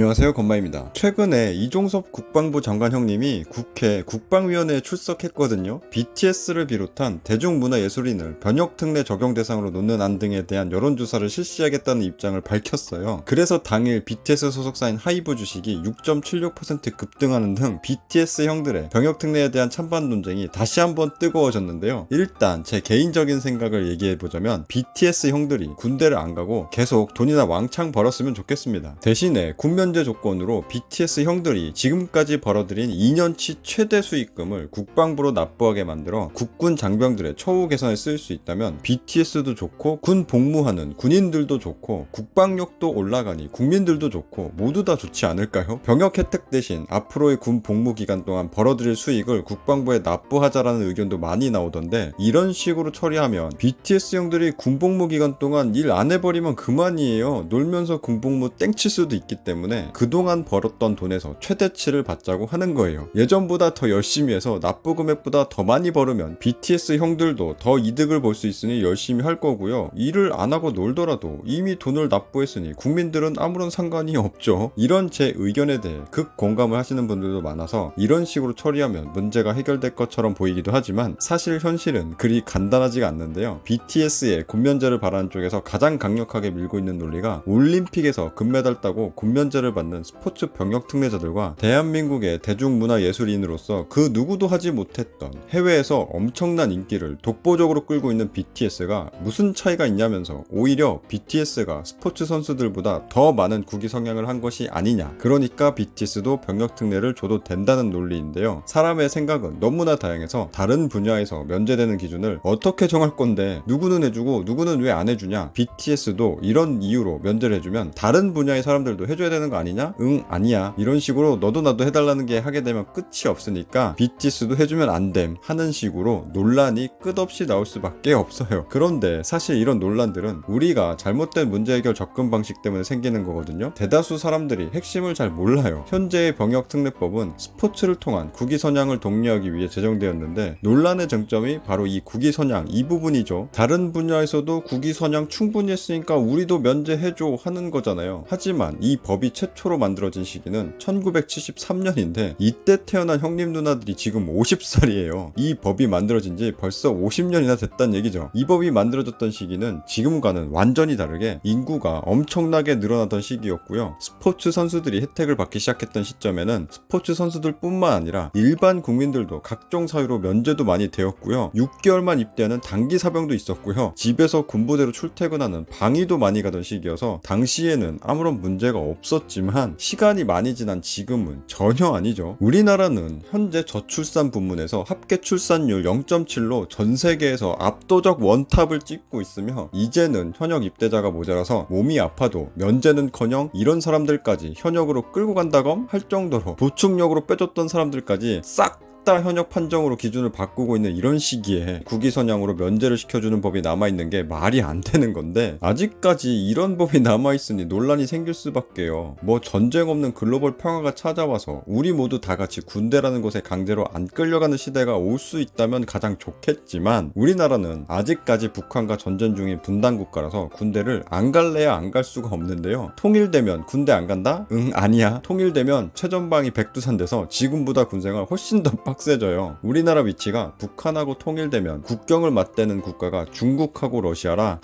안녕하세요, 건마입니다. 최근에 이종섭 국방부 장관 형님이 국회 국방위원회에 출석했거든요. BTS를 비롯한 대중문화예술인을 변혁특례 적용 대상으로 놓는 안 등에 대한 여론조사를 실시하겠다는 입장을 밝혔어요. 그래서 당일 BTS 소속사인 하이브 주식이 6.76% 급등하는 등 BTS 형들의 병역특례에 대한 찬반 논쟁이 다시 한번 뜨거워졌는데요. 일단 제 개인적인 생각을 얘기해보자면 BTS 형들이 군대를 안 가고 계속 돈이나 왕창 벌었으면 좋겠습니다. 대신에 군면제 조건으로 BTS 형들이 지금까지 벌어들인 2년치 최대 수익금을 국방부로 납부하게 만들어 국군 장병들의 처우 개선에 쓸 수 있다면 BTS도 좋고 군 복무하는 군인들도 좋고 국방력도 올라가니 국민들도 좋고 모두 다 좋지 않을까요? 병역 혜택 대신 앞으로의 군 복무 기간 동안 벌어들일 수익을 국방부에 납부하자라는 의견도 많이 나오던데, 이런 식으로 처리하면 BTS 형들이 군 복무 기간 동안 일 안 해버리면 그만이에요. 놀면서 군 복무 땡칠 수도 있기 때문에 그동안 벌었던 돈에서 최대치를 받자고 하는 거예요. 예전보다 더 열심히 해서 납부 금액보다 더 많이 벌으면 BTS 형들도 더 이득을 볼 수 있으니 열심히 할 거고요. 일을 안 하고 놀더라도 이미 돈을 납부했으니 국민들은 아무런 상관이 없죠. 이런 제 의견에 대해 극공감을 하시는 분들도 많아서 이런 식으로 처리하면 문제가 해결될 것처럼 보이기도 하지만 사실 현실은 그리 간단하지가 않는데요. BTS의 군면제를 바라는 쪽에서 가장 강력하게 밀고 있는 논리가 올림픽에서 금메달 따고 군면제를 받는 스포츠 병역 특례자들과 대한민국의 대중문화예술인으로서 그 누구도 하지 못했던 해외에서 엄청난 인기를 독보적으로 끌고 있는 BTS가 무슨 차이가 있냐면서 오히려 BTS가 스포츠 선수들보다 더 많은 국위 성향을 한 것이 아니냐, 그러니까 BTS도 병역 특례를 줘도 된다는 논리인데요. 사람의 생각은 너무나 다양해서 다른 분야에서 면제되는 기준을 어떻게 정할 건데 누구는 해주고 누구는 왜 안 해주냐, BTS도 이런 이유로 면제를 해주면 다른 분야의 사람들도 해줘야 되는 거 아니냐? 응, 아니야. 이런 식으로 너도 나도 해달라는 게 하게 되면 끝이 없으니까 BTS도 해주면 안 됨 하는 식으로 논란이 끝없이 나올 수밖에 없어요. 그런데 사실 이런 논란들은 우리가 잘못된 문제 해결 접근 방식 때문에 생기는 거거든요. 대다수 사람들이 핵심을 잘 몰라요. 현재의 병역특례법은 스포츠를 통한 국위선양을 독려하기 위해 제정되었는데, 논란의 쟁점이 바로 이 국위선양 이 부분이죠. 다른 분야에서도 국위선양 충분히 했으니까 우리도 면제해줘 하는 거잖아요. 하지만 이 법이 최초로 만들어진 시기는 1973년인데 이때 태어난 형님 누나들이 지금 50살이에요. 이 법이 만들어진 지 벌써 50년이나 됐단 얘기죠. 이 법이 만들어졌던 시기는 지금과는 완전히 다르게 인구가 엄청나게 늘어나던 시기였고요. 스포츠 선수들이 혜택을 받기 시작했던 시점에는 스포츠 선수들 뿐만 아니라 일반 국민들도 각종 사유로 면제도 많이 되었고요. 6개월만 입대하는 단기 사병도 있었고요. 집에서 군부대로 출퇴근하는 방위도 많이 가던 시기여서 당시에는 아무런 문제가 없었지만 시간이 많이 지난 지금은 전혀 아니죠. 우리나라는 현재 저출산 부문에서 합계 출산율 0.7로 전 세계에서 압도적 원탑을 찍고 있으며, 이제는 현역 입대자가 모자라서 몸이 아파도 면제는커녕 이런 사람들까지 현역으로 끌고 간다검 할 정도로 보충력으로 빼줬던 사람들까지 싹 다 현역 판정으로 기준을 바꾸고 있는 이런 시기에 국위선양으로 면제를 시켜주는 법이 남아있는 게 말이 안 되는 건데, 아직까지 이런 법이 남아있으니 논란이 생길 수밖에요. 뭐 전쟁 없는 글로벌 평화가 찾아와서 우리 모두 다 같이 군대라는 곳에 강제로 안 끌려가는 시대가 올 수 있다면 가장 좋겠지만, 우리나라는 아직까지 북한과 전쟁 중인 분단 국가라서 군대를 안 갈래야 안 갈 수가 없는데요. 통일되면 군대 안 간다? 응, 아니야. 통일되면 최전방이 백두산돼서 지금보다 군생활 훨씬 더 빡세져요. 우리나라 위치가 북한하고 통일되면 국경을 맞대는 국가가 중국하고 러시아라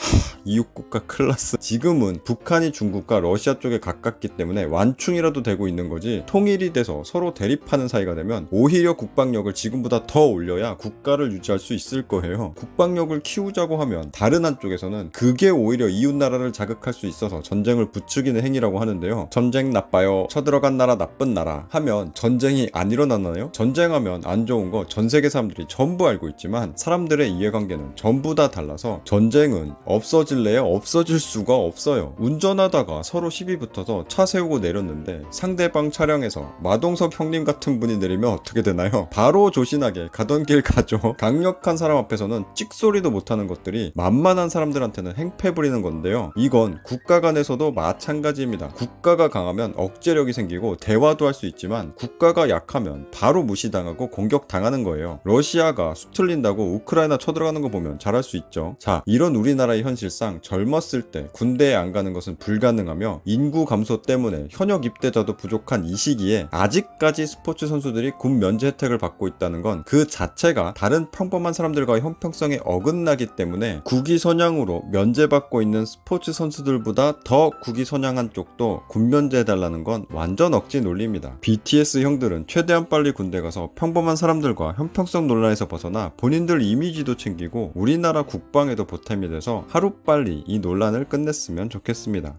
이웃국가 클라스. 지금은 북한이 중국과 러시아 쪽에 가깝기 때문에 완충이라도 되고 있는 거지, 통일이 돼서 서로 대립하는 사이가 되면 오히려 국방력을 지금보다 더 올려야 국가를 유지할 수 있을 거예요. 국방력을 키우자고 하면 다른 한쪽에서는 그게 오히려 이웃나라를 자극할 수 있어서 전쟁을 부추기는 행위라고 하는데요. 전쟁 나빠요, 쳐들어간 나라 나쁜 나라 하면 전쟁이 안 일어나나요? 전쟁하면 안 좋은 거 전 세계 사람들이 전부 알고 있지만 사람들의 이해관계는 전부 다 달라서 전쟁은 없어질래야 없어질 수가 없어요. 운전하다가 서로 시비 붙어서 차 세우고 내렸는데 상대방 차량에서 마동석 형님 같은 분이 내리면 어떻게 되나요? 바로 조신하게 가던 길 가죠. 강력한 사람 앞에서는 찍소리도 못하는 것들이 만만한 사람들한테는 행패 부리는 건데요. 이건 국가 간에서도 마찬가지입니다. 국가가 강하면 억제력이 생기고 대화도 할 수 있지만 국가가 약하면 바로 무시당하고 공격당하는 거예요. 러시아가 수틀린다고 우크라이나 쳐들어가는 거 보면 잘할 수 있죠. 자, 이런 우리나라의 현실상 젊었을 때 군대에 안 가는 것은 불가능하며 인구 감소 때문에 현역 입대자도 부족한 이 시기에 아직까지 스포츠 선수들이 군 면제 혜택을 받고 있다는 건 그 자체가 다른 평범한 사람들과의 형평성에 어긋나기 때문에 국위선양으로 면제받고 있는 스포츠 선수들보다 더 국위선양한 쪽도 군 면제해달라는 건 완전 억지 논리입니다. BTS 형들은 최대한 빨리 군대 가서 평범한 사람들과 형평성 논란에서 벗어나 본인들 이미지도 챙기고 우리나라 국방에도 보탬이 돼서 하루빨리 이 논란을 끝냈으면 좋겠습니다.